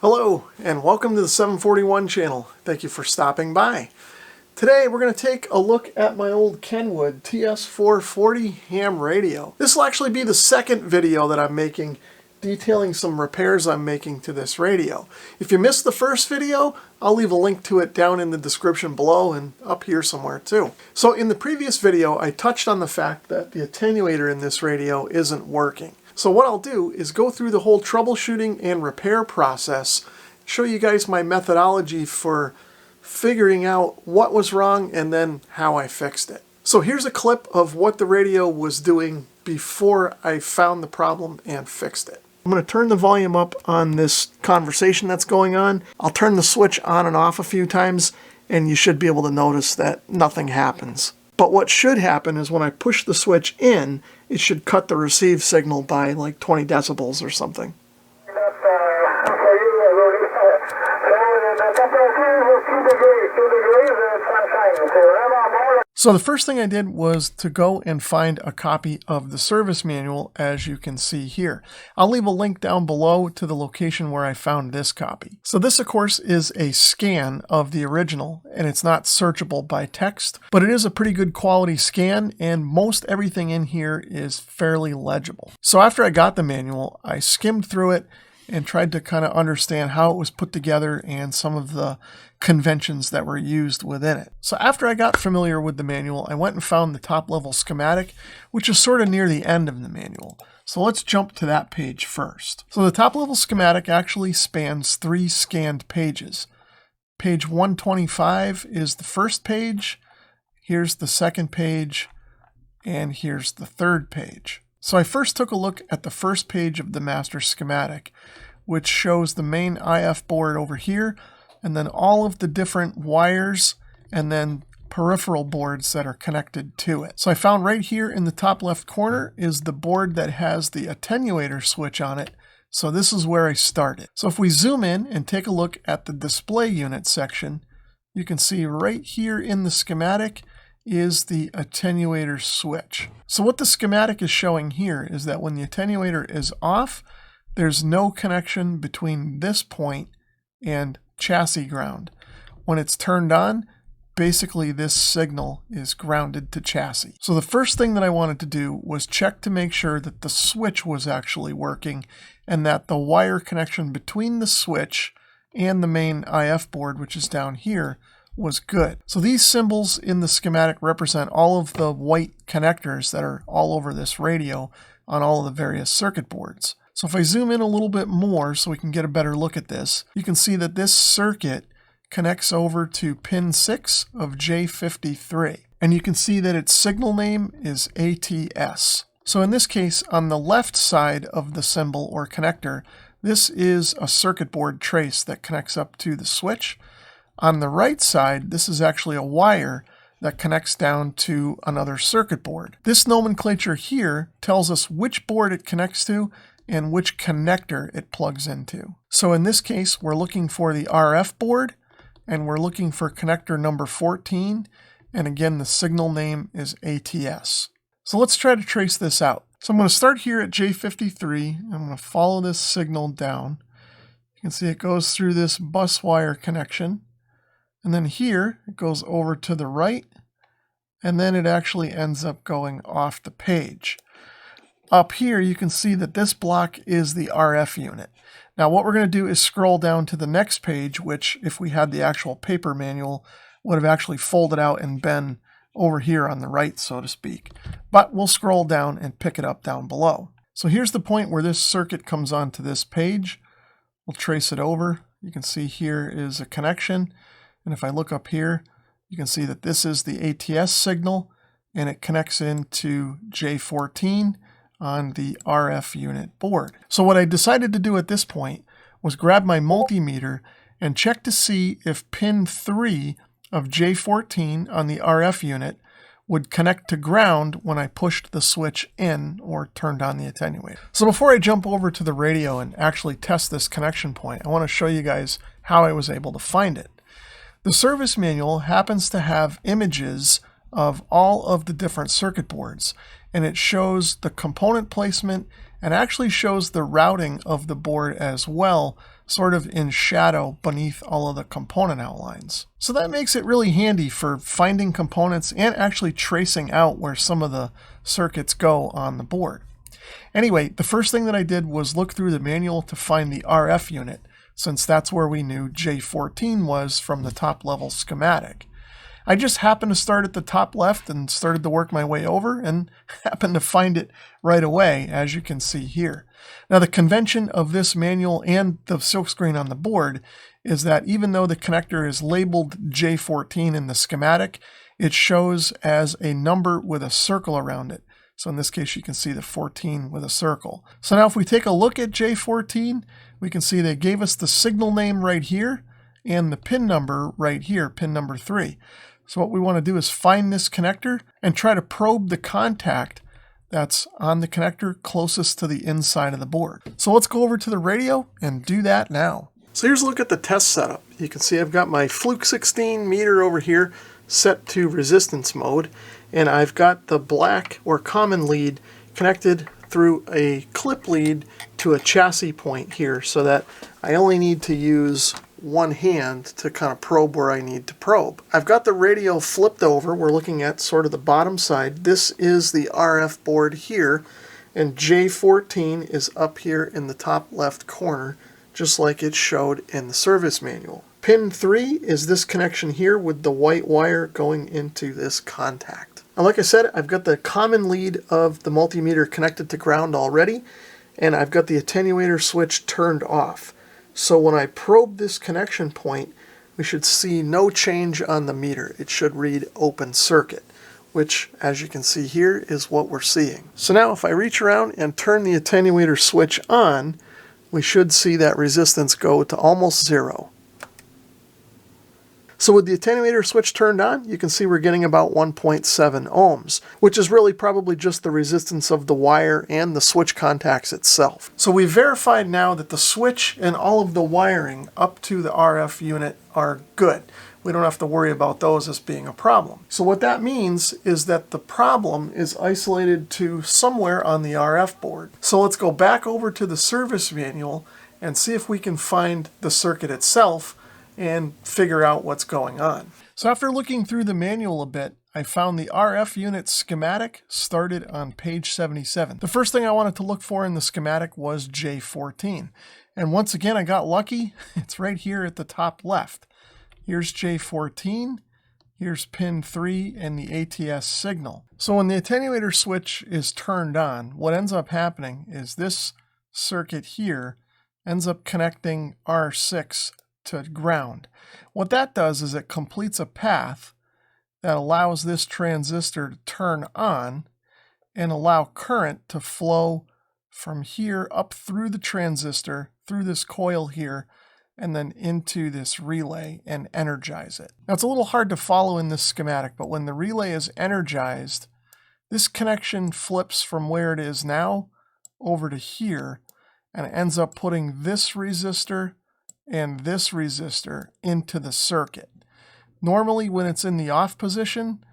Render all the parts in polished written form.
Hello and welcome to the 741 channel. Thank you for stopping by. Today we're going to take a look at my old Kenwood TS-440 Ham Radio. This will actually be the second video that I'm making detailing some repairs I'm making to this radio. If you missed the first video, I'll leave a link to it down in the description below and up here somewhere too. So in the previous video I touched on the fact that the attenuator in this radio isn't working. So what I'll do is go through the whole troubleshooting and repair process, show you guys my methodology for figuring out what was wrong and then how I fixed it. So here's a clip of what the radio was doing before I found the problem and fixed it. I'm going to turn the volume up on this conversation that's going on. I'll turn the switch on and off a few times and you should be able to notice that nothing happens. But what should happen is when I push the switch in, it should cut the receive signal by like 20 decibels or something. So the first thing I did was to go and find a copy of the service manual, as you can see here. I'll leave a link down below to the location where I found this copy. So this, of course, is a scan of the original, and it's not searchable by text, but it is a pretty good quality scan, and most everything in here is fairly legible. So after I got the manual, I skimmed through it and tried to kind of understand how it was put together and some of the conventions that were used within it. So after I got familiar with the manual, I went and found the top level schematic, which is sort of near the end of the manual. So let's jump to that page first. So the top level schematic actually spans 3 scanned pages. Page 125 is the first page, here's the second page, and here's the third page. So I first took a look at the first page of the master schematic, which shows the main IF board over here, and then all of the different wires and then peripheral boards that are connected to it. So I found right here in the top left corner is the board that has the attenuator switch on it. So this is where I started. So if we zoom in and take a look at the display unit section, you can see right here in the schematic is the attenuator switch. So what the schematic is showing here is that when the attenuator is off, there's no connection between this point and chassis ground. When it's turned on, basically this signal is grounded to chassis. So the first thing that I wanted to do was check to make sure that the switch was actually working and that the wire connection between the switch and the main IF board, which is down here, was good. So these symbols in the schematic represent all of the white connectors that are all over this radio on all of the various circuit boards. So if I zoom in a little bit more so we can get a better look at this, you can see that this circuit connects over to pin 6 of J53. And you can see that its signal name is ATS. So in this case, on the left side of the symbol or connector, this is a circuit board trace that connects up to the switch. On the right side, this is actually a wire that connects down to another circuit board. This nomenclature here tells us which board it connects to and which connector it plugs into. So in this case, we're looking for the RF board, and we're looking for connector number 14, and again, the signal name is ATS. So let's try to trace this out. So I'm going to start here at J53, and I'm going to follow this signal down. You can see it goes through this bus wire connection, and then here it goes over to the right, and then it actually ends up going off the page. Up here, you can see that this block is the RF unit. Now what we're going to do is scroll down to the next page, which if we had the actual paper manual, would have actually folded out and been over here on the right, so to speak. But we'll scroll down and pick it up down below. So here's the point where this circuit comes onto this page. We'll trace it over. You can see here is a connection. And if I look up here, you can see that this is the ATS signal, and it connects into J14 on the RF unit board. So what I decided to do at this point was grab my multimeter and check to see if pin 3 of J14 on the RF unit would connect to ground when I pushed the switch in or turned on the attenuator. So before I jump over to the radio and actually test this connection point, I want to show you guys how I was able to find it. The service manual happens to have images of all of the different circuit boards, and it shows the component placement and actually shows the routing of the board as well, sort of in shadow beneath all of the component outlines. So that makes it really handy for finding components and actually tracing out where some of the circuits go on the board. Anyway, the first thing that I did was look through the manual to find the RF unit, since that's where we knew J14 was from the top level schematic. I just happened to start at the top left and started to work my way over and happened to find it right away, as you can see here. Now the convention of this manual and the silkscreen on the board is that even though the connector is labeled J14 in the schematic, it shows as a number with a circle around it. So in this case, you can see the 14 with a circle. So now if we take a look at J14, we can see they gave us the signal name right here and the pin number right here, pin number 3. So what we want to do is find this connector and try to probe the contact that's on the connector closest to the inside of the board. So let's go over to the radio and do that now. So here's a look at the test setup. You can see I've got my Fluke 16 meter over here set to resistance mode, and I've got the black or common lead connected through a clip lead to a chassis point here, so that I only need to use one hand to kind of probe where I need to probe. I've got the radio flipped over. We're looking at sort of the bottom side. This is the RF board here, and J14 is up here in the top left corner, just like it showed in the service manual. Pin 3 is this connection here with the white wire going into this contact. Now, like I said, I've got the common lead of the multimeter connected to ground already, and I've got the attenuator switch turned off. So when I probe this connection point, we should see no change on the meter. It should read open circuit, which, as you can see here, is what we're seeing. So now if I reach around and turn the attenuator switch on, we should see that resistance go to almost 0. So with the attenuator switch turned on, you can see we're getting about 1.7 ohms, which is really probably just the resistance of the wire and the switch contacts itself. So we verified now that the switch and all of the wiring up to the RF unit are good. We don't have to worry about those as being a problem. So what that means is that the problem is isolated to somewhere on the RF board. So let's go back over to the service manual and see if we can find the circuit itself and figure out what's going on. So after looking through the manual a bit, I found the RF unit schematic started on page 77. The first thing I wanted to look for in the schematic was J14. And once again, I got lucky. It's right here at the top left. Here's J14, here's pin 3 and the ATS signal. So when the attenuator switch is turned on, what ends up happening is this circuit here ends up connecting R6 to ground. What that does is it completes a path that allows this transistor to turn on and allow current to flow from here up through the transistor, through this coil here, and then into this relay and energize it. Now it's a little hard to follow in this schematic, but when the relay is energized, this connection flips from where it is now over to here, and it ends up putting this resistor and this resistor into the circuit. Normally when it's in the off position,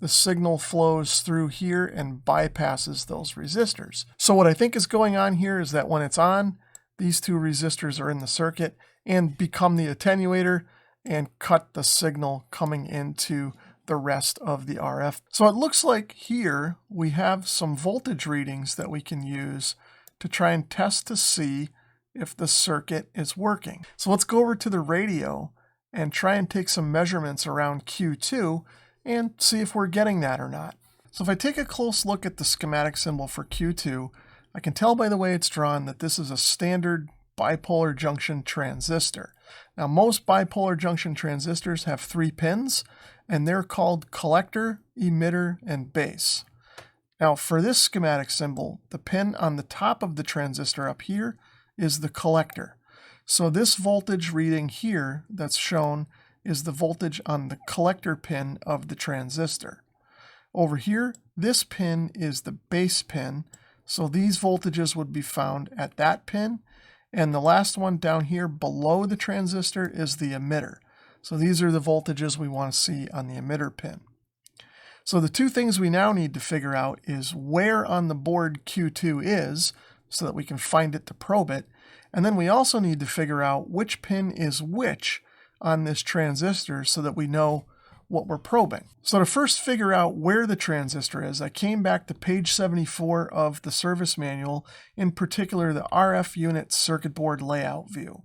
the signal flows through here and bypasses those resistors. So what I think is going on here is that when it's on, these two resistors are in the circuit and become the attenuator and cut the signal coming into the rest of the RF. So it looks like here we have some voltage readings that we can use to try and test to see if the circuit is working. So let's go over to the radio and try and take some measurements around Q2 and see if we're getting that or not. So if I take a close look at the schematic symbol for Q2, I can tell by the way it's drawn that this is a standard bipolar junction transistor. Now most bipolar junction transistors have 3 pins, and they're called collector, emitter, and base. Now for this schematic symbol, the pin on the top of the transistor up here is the collector. So this voltage reading here that's shown is the voltage on the collector pin of the transistor. Over here, this pin is the base pin, so these voltages would be found at that pin, and the last one down here below the transistor is the emitter. So these are the voltages we want to see on the emitter pin. So the two things we now need to figure out is where on the board Q2 is, so that we can find it to probe it. And then we also need to figure out which pin is which on this transistor so that we know what we're probing. So to first figure out where the transistor is, I came back to page 74 of the service manual, in particular the RF unit circuit board layout view.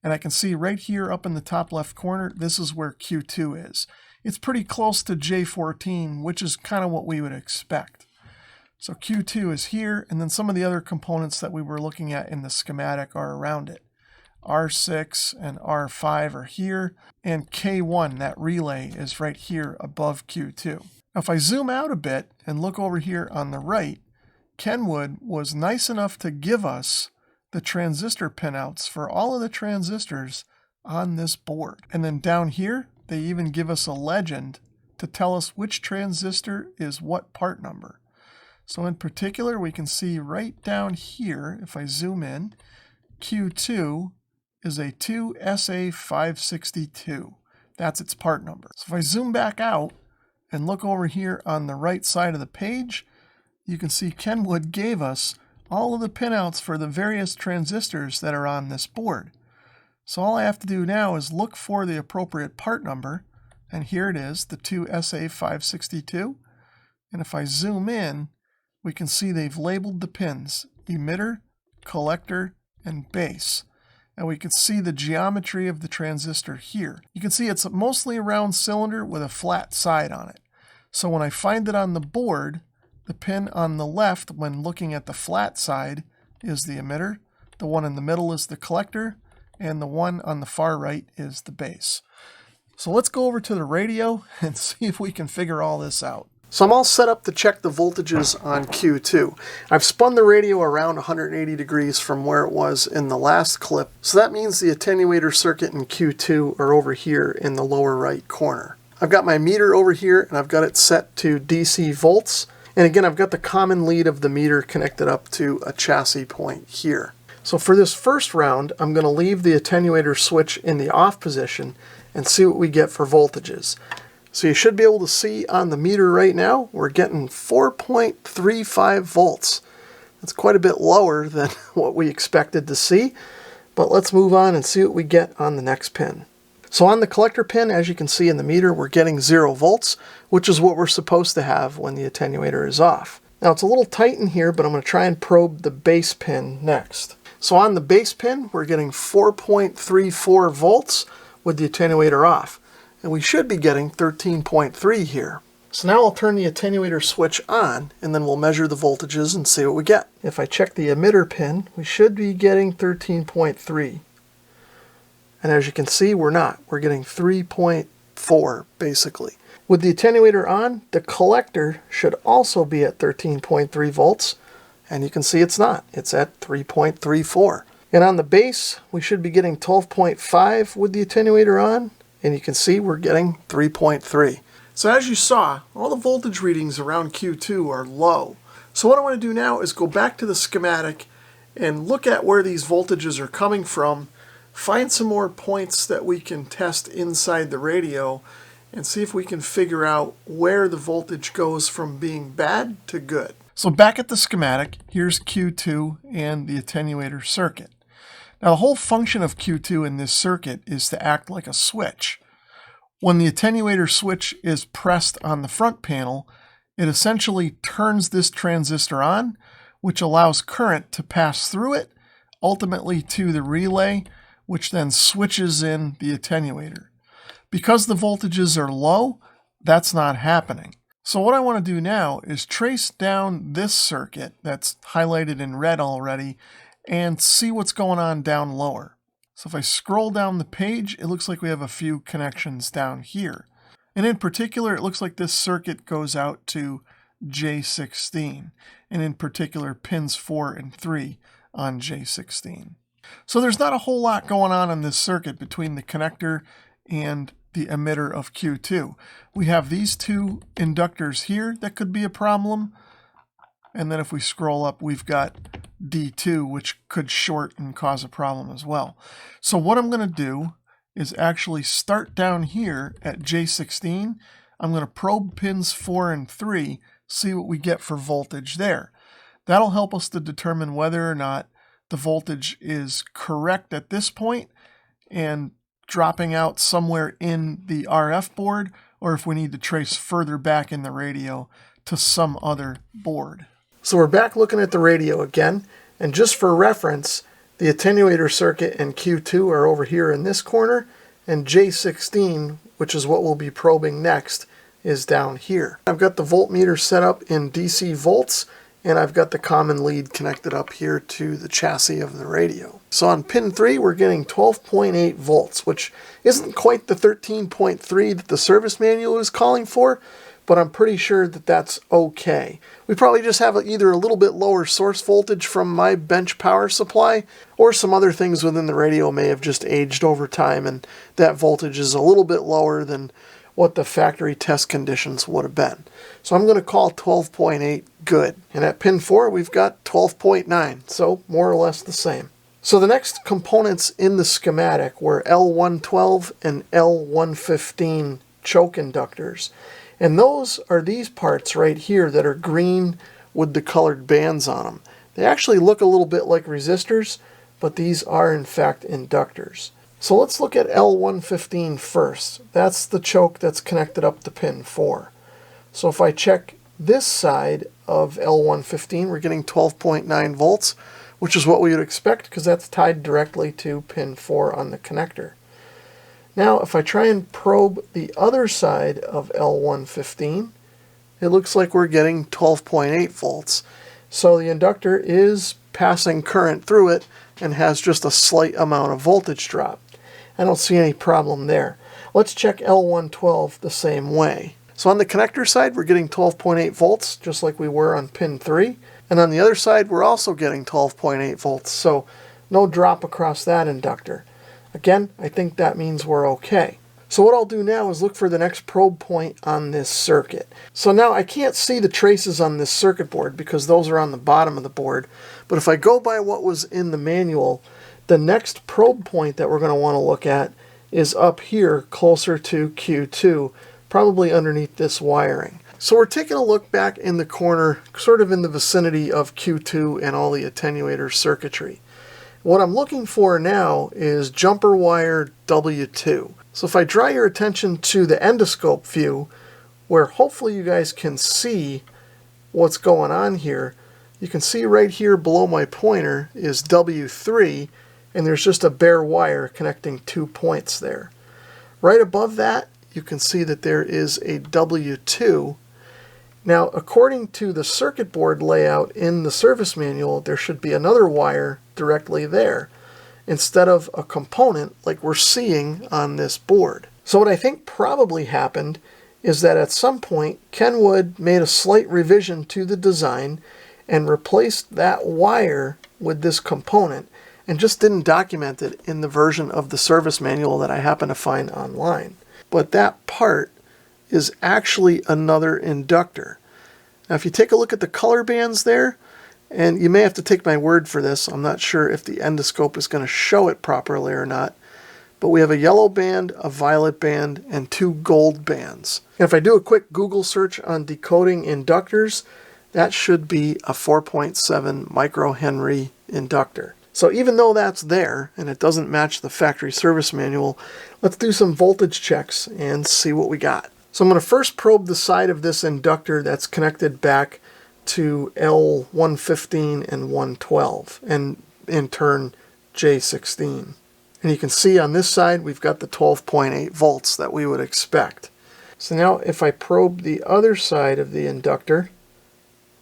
And I can see right here up in the top left corner, this is where Q2 is. It's pretty close to J14, which is kind of what we would expect. So Q2 is here, and then some of the other components that we were looking at in the schematic are around it. R6 and R5 are here, and K1, that relay, is right here above Q2. Now if I zoom out a bit and look over here on the right, Kenwood was nice enough to give us the transistor pinouts for all of the transistors on this board. And then down here, they even give us a legend to tell us which transistor is what part number. So in particular, we can see right down here, if I zoom in, Q2 is a 2SA562. That's its part number. So if I zoom back out and look over here on the right side of the page, you can see Kenwood gave us all of the pinouts for the various transistors that are on this board. So all I have to do now is look for the appropriate part number, and here it is, the 2SA562. And if I zoom in, we can see they've labeled the pins, emitter, collector, and base. And we can see the geometry of the transistor here. You can see it's mostly a round cylinder with a flat side on it. So when I find it on the board, the pin on the left, when looking at the flat side, is the emitter, the one in the middle is the collector, and the one on the far right is the base. So let's go over to the radio and see if we can figure all this out. So I'm all set up to check the voltages on Q2. I've spun the radio around 180 degrees from where it was in the last clip. So that means the attenuator circuit and Q2 are over here in the lower right corner. I've got my meter over here and I've got it set to DC volts. And again, I've got the common lead of the meter connected up to a chassis point here. So for this first round, I'm going to leave the attenuator switch in the off position and see what we get for voltages. So you should be able to see on the meter right now, we're getting 4.35 volts. That's quite a bit lower than what we expected to see, but let's move on and see what we get on the next pin. So on the collector pin, as you can see in the meter, we're getting 0 volts, which is what we're supposed to have when the attenuator is off. Now it's a little tight in here, but I'm going to try and probe the base pin next. So on the base pin, we're getting 4.34 volts with the attenuator off. And we should be getting 13.3 here. So now I'll turn the attenuator switch on, and then we'll measure the voltages and see what we get. If I check the emitter pin, we should be getting 13.3. And as you can see, we're not. We're getting 3.4, basically. With the attenuator on, the collector should also be at 13.3 volts, and you can see it's not. It's at 3.34. And on the base, we should be getting 12.5 with the attenuator on, and you can see we're getting 3.3. So as you saw, all the voltage readings around Q2 are low. So what I want to do now is go back to the schematic and look at where these voltages are coming from, find some more points that we can test inside the radio, and see if we can figure out where the voltage goes from being bad to good. So back at the schematic, here's Q2 and the attenuator circuit. Now the whole function of Q2 in this circuit is to act like a switch. When the attenuator switch is pressed on the front panel, it essentially turns this transistor on, which allows current to pass through it, ultimately to the relay, which then switches in the attenuator. Because the voltages are low, that's not happening. So what I want to do now is trace down this circuit that's highlighted in red already and see what's going on down lower. So if I scroll down the page, it looks like we have a few connections down here. And in particular, it looks like this circuit goes out to J16, and in particular pins 4 and 3 on J16. So there's not a whole lot going on in this circuit between the connector and the emitter of Q2. We have these two inductors here that could be a problem. And then if we scroll up, we've got D2, which could short and cause a problem as well. So what I'm going to do is actually start down here at J16. I'm going to probe pins 4 and 3, see what we get for voltage there. That'll help us to determine whether or not the voltage is correct at this point and dropping out somewhere in the RF board, or if we need to trace further back in the radio to some other board. So we're back looking at the radio again, and just for reference, the attenuator circuit and Q2 are over here in this corner, and J16, which is what we'll be probing next, is down here. I've got the voltmeter set up in DC volts, and I've got the common lead connected up here to the chassis of the radio. So on pin 3, we're getting 12.8 volts, which isn't quite the 13.3 that the service manual is calling for, but I'm pretty sure that that's okay. We probably just have either a little bit lower source voltage from my bench power supply, or some other things within the radio may have just aged over time, and that voltage is a little bit lower than what the factory test conditions would have been. So I'm going to call 12.8 good. And at pin 4, we've got 12.9, so more or less the same. So the next components in the schematic were L112 and L115 choke inductors. And those are these parts right here that are green with the colored bands on them. They actually look a little bit like resistors, but these are in fact inductors. So let's look at L115 first. That's the choke that's connected up to pin 4. So if I check this side of L115, we're getting 12.9 volts, which is what we would expect because that's tied directly to pin 4 on the connector. Now if I try and probe the other side of L115, it looks like we're getting 12.8 volts. So the inductor is passing current through it and has just a slight amount of voltage drop. I don't see any problem there. Let's check L112 the same way. So on the connector side, we're getting 12.8 volts, just like we were on pin 3. And on the other side, we're also getting 12.8 volts, so no drop across that inductor. Again, I think that means we're okay. So what I'll do now is look for the next probe point on this circuit. So now I can't see the traces on this circuit board because those are on the bottom of the board. But if I go by what was in the manual, the next probe point that we're going to want to look at is up here closer to Q2, probably underneath this wiring. So we're taking a look back in the corner, sort of in the vicinity of Q2 and all the attenuator circuitry. What I'm looking for now is jumper wire W2. So if I draw your attention to the endoscope view, where hopefully you guys can see what's going on here, you can see right here below my pointer is W3, and there's just a bare wire connecting 2 points there. Right above that, you can see that there is a W2. Now, according to the circuit board layout in the service manual, there should be another wire directly there, instead of a component like we're seeing on this board. So what I think probably happened is that at some point, Kenwood made a slight revision to the design and replaced that wire with this component, and just didn't document it in the version of the service manual that I happen to find online. But that part is actually another inductor. Now if you take a look at the color bands there, and you may have to take my word for this, I'm not sure if the endoscope is going to show it properly or not, but we have a yellow band, a violet band, and 2 gold bands. And if I do a quick Google search on decoding inductors, that should be a 4.7 microhenry inductor. So even though that's there, and it doesn't match the factory service manual, let's do some voltage checks and see what we got. So I'm going to first probe the side of this inductor that's connected back to L115 and 112, and in turn J16. And you can see on this side we've got the 12.8 volts that we would expect. So now if I probe the other side of the inductor,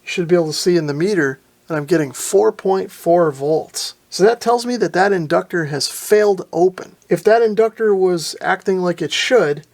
you should be able to see in the meter that I'm getting 4.4 volts. So that tells me that that inductor has failed open. If that inductor was acting like it should,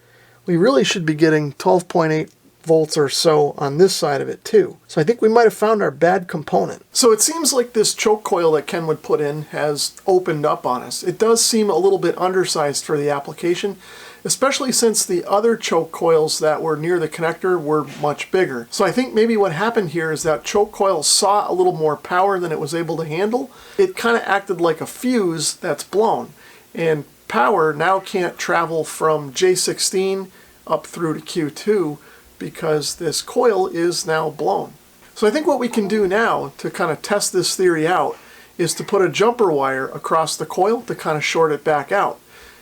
we really should be getting 12.8 volts or so on this side of it too. So I think we might have found our bad component. So it seems like this choke coil that Kenwood put in has opened up on us. It does seem a little bit undersized for the application, especially since the other choke coils that were near the connector were much bigger. So I think maybe what happened here is that choke coil saw a little more power than it was able to handle. It kind of acted like a fuse that's blown, and power now can't travel from J16 up through to Q2 because this coil is now blown. So I think what we can do now to kind of test this theory out is to put a jumper wire across the coil to kind of short it back out.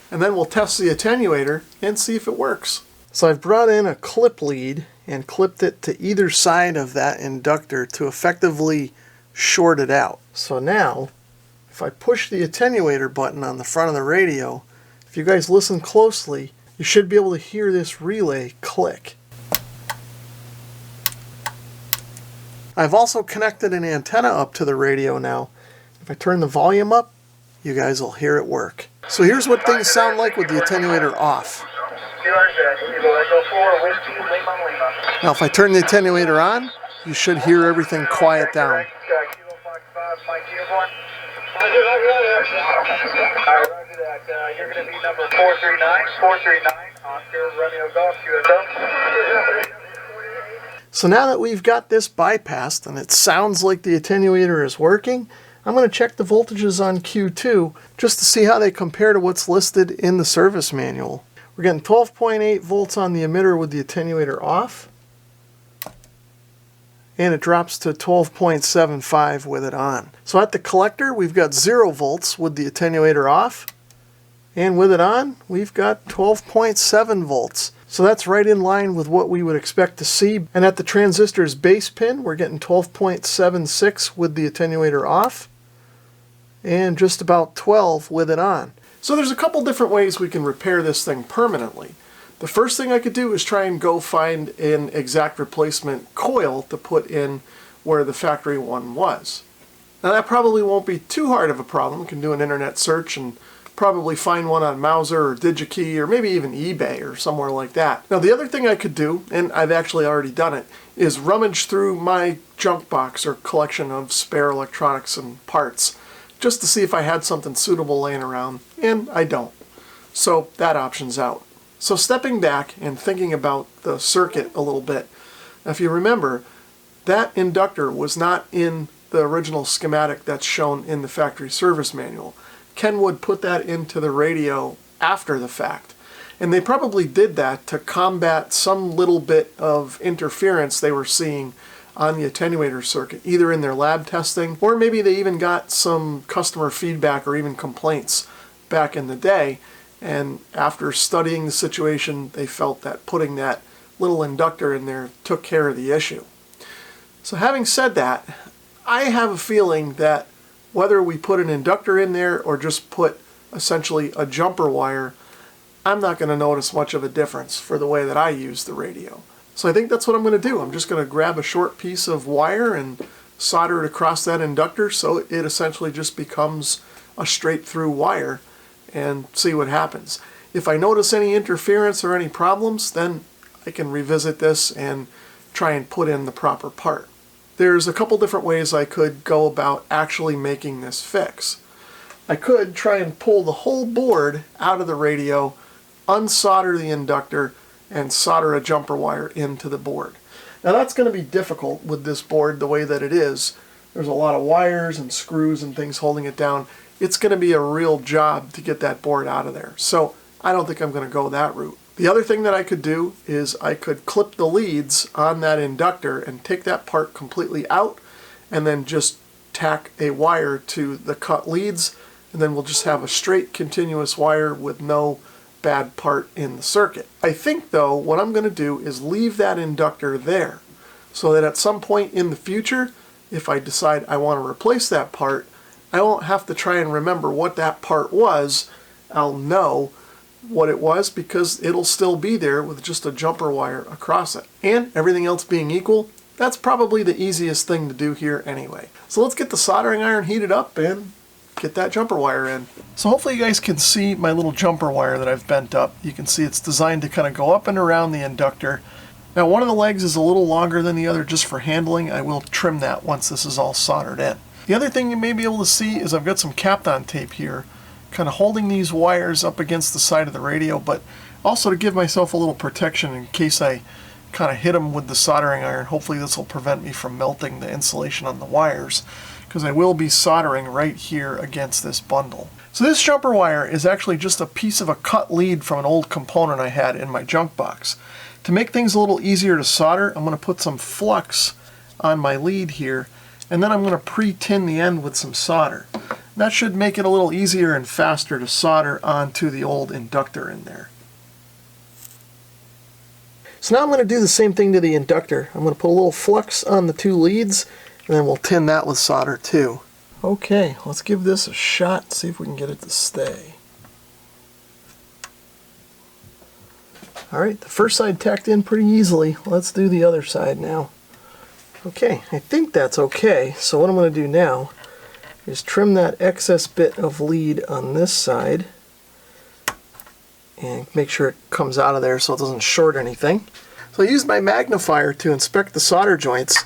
And then we'll test the attenuator and see if it works. So I've brought in a clip lead and clipped it to either side of that inductor to effectively short it out. So now, if I push the attenuator button on the front of the radio, if you guys listen closely, you should be able to hear this relay click. I've also connected an antenna up to the radio now. If I turn the volume up, you guys will hear it work. So here's what things sound like with the attenuator off. Now if I turn the attenuator on, you should hear everything quiet down. You're going to be number 439, Oscar Romeo Golf, QSO. So now that we've got this bypassed and it sounds like the attenuator is working, I'm going to check the voltages on Q2 just to see how they compare to what's listed in the service manual. We're getting 12.8 volts on the emitter with the attenuator off, and it drops to 12.75 with it on. So at the collector, we've got 0 volts with the attenuator off, and with it on, we've got 12.7 volts. So that's right in line with what we would expect to see. And at the transistor's base pin, we're getting 12.76 with the attenuator off, and just about 12 with it on. So there's a couple different ways we can repair this thing permanently. The first thing I could do is try and go find an exact replacement coil to put in where the factory one was. Now that probably won't be too hard of a problem. We can do an internet search and probably find one on Mauser or DigiKey or maybe even eBay or somewhere like that. Now the other thing I could do, and I've actually already done it, is rummage through my junk box or collection of spare electronics and parts just to see if I had something suitable laying around, and I don't. So that option's out. So stepping back and thinking about the circuit a little bit, if you remember, that inductor was not in the original schematic that's shown in the factory service manual. Kenwood put that into the radio after the fact. And they probably did that to combat some little bit of interference they were seeing on the attenuator circuit, either in their lab testing, or maybe they even got some customer feedback or even complaints back in the day. And after studying the situation, they felt that putting that little inductor in there took care of the issue. So having said that, I have a feeling that whether we put an inductor in there or just put essentially a jumper wire, I'm not going to notice much of a difference for the way that I use the radio. So I think that's what I'm going to do. I'm just going to grab a short piece of wire and solder it across that inductor so it essentially just becomes a straight through wire and see what happens. If I notice any interference or any problems, then I can revisit this and try and put in the proper part. There's a couple different ways I could go about actually making this fix. I could try and pull the whole board out of the radio, unsolder the inductor, and solder a jumper wire into the board. Now that's going to be difficult with this board the way that it is. There's a lot of wires and screws and things holding it down. It's going to be a real job to get that board out of there. So I don't think I'm going to go that route. The other thing that I could do is I could clip the leads on that inductor and take that part completely out and then just tack a wire to the cut leads, and then we'll just have a straight continuous wire with no bad part in the circuit. I think though what I'm going to do is leave that inductor there so that at some point in the future, if I decide I want to replace that part, I won't have to try and remember what that part was. I'll know what it was because it'll still be there with just a jumper wire across it. And everything else being equal, that's probably the easiest thing to do here anyway. So let's get the soldering iron heated up and get that jumper wire in. So hopefully you guys can see my little jumper wire that I've bent up. You can see it's designed to kind of go up and around the inductor. Now one of the legs is a little longer than the other just for handling. I will trim that once this is all soldered in. The other thing you may be able to see is I've got some Kapton tape here kind of holding these wires up against the side of the radio, but also to give myself a little protection in case I kind of hit them with the soldering iron. Hopefully this will prevent me from melting the insulation on the wires, because I will be soldering right here against this bundle. So this jumper wire is actually just a piece of a cut lead from an old component I had in my junk box. To make things a little easier to solder, I'm going to put some flux on my lead here, and then I'm going to pre-tin the end with some solder. That should make it a little easier and faster to solder onto the old inductor in there. So now I'm going to do the same thing to the inductor. I'm going to put a little flux on the two leads, and then we'll tin that with solder too. Okay, let's give this a shot, see if we can get it to stay. Alright, the first side tacked in pretty easily. Let's do the other side now. Okay, I think that's okay. So what I'm going to do now is trim that excess bit of lead on this side and make sure it comes out of there so it doesn't short anything. So I used my magnifier to inspect the solder joints.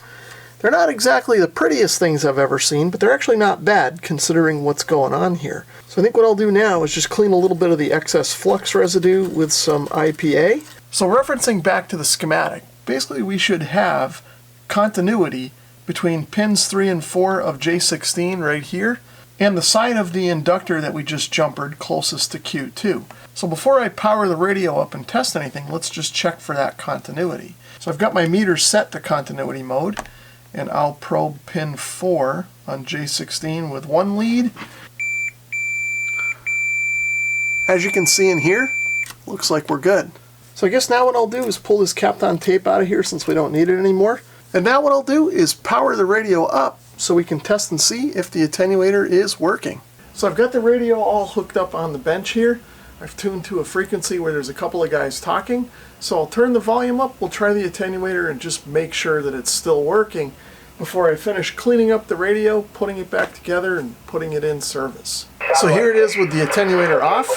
They're not exactly the prettiest things I've ever seen, but they're actually not bad considering what's going on here. So I think what I'll do now is just clean a little bit of the excess flux residue with some IPA. So referencing back to the schematic, basically we should have continuity between pins 3 and 4 of J16 right here and the side of the inductor that we just jumpered closest to Q2. So before I power the radio up and test anything, let's just check for that continuity. So I've got my meter set to continuity mode, and I'll probe pin 4 on J16 with one lead. As you can see in here, looks like we're good. So I guess now what I'll do is pull this Kapton tape out of here since we don't need it anymore. And now what I'll do is power the radio up so we can test and see if the attenuator is working. So I've got the radio all hooked up on the bench here. I've tuned to a frequency where there's a couple of guys talking. So I'll turn the volume up, we'll try the attenuator and just make sure that it's still working before I finish cleaning up the radio, putting it back together, and putting it in service. So here it is with the attenuator off.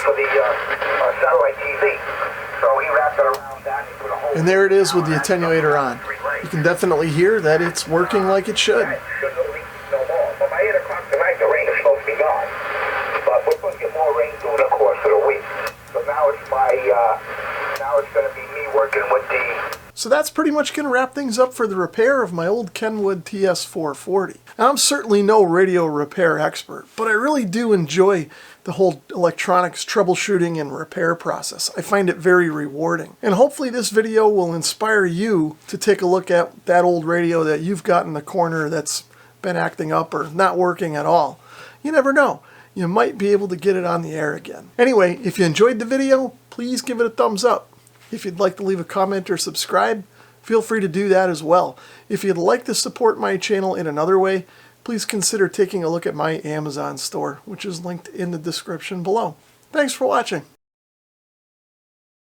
And there it is with the attenuator on. You can definitely hear that it's working like it should. So that's pretty much going to wrap things up for the repair of my old Kenwood TS-440. Now, I'm certainly no radio repair expert, but I really do enjoy the whole electronics troubleshooting and repair process. I find it very rewarding. And hopefully this video will inspire you to take a look at that old radio that you've got in the corner that's been acting up or not working at all. You never know. You might be able to get it on the air again. Anyway, if you enjoyed the video, please give it a thumbs up. If you'd like to leave a comment or subscribe, feel free to do that as well. If you'd like to support my channel in another way, please consider taking a look at my Amazon store, which is linked in the description below. Thanks for watching.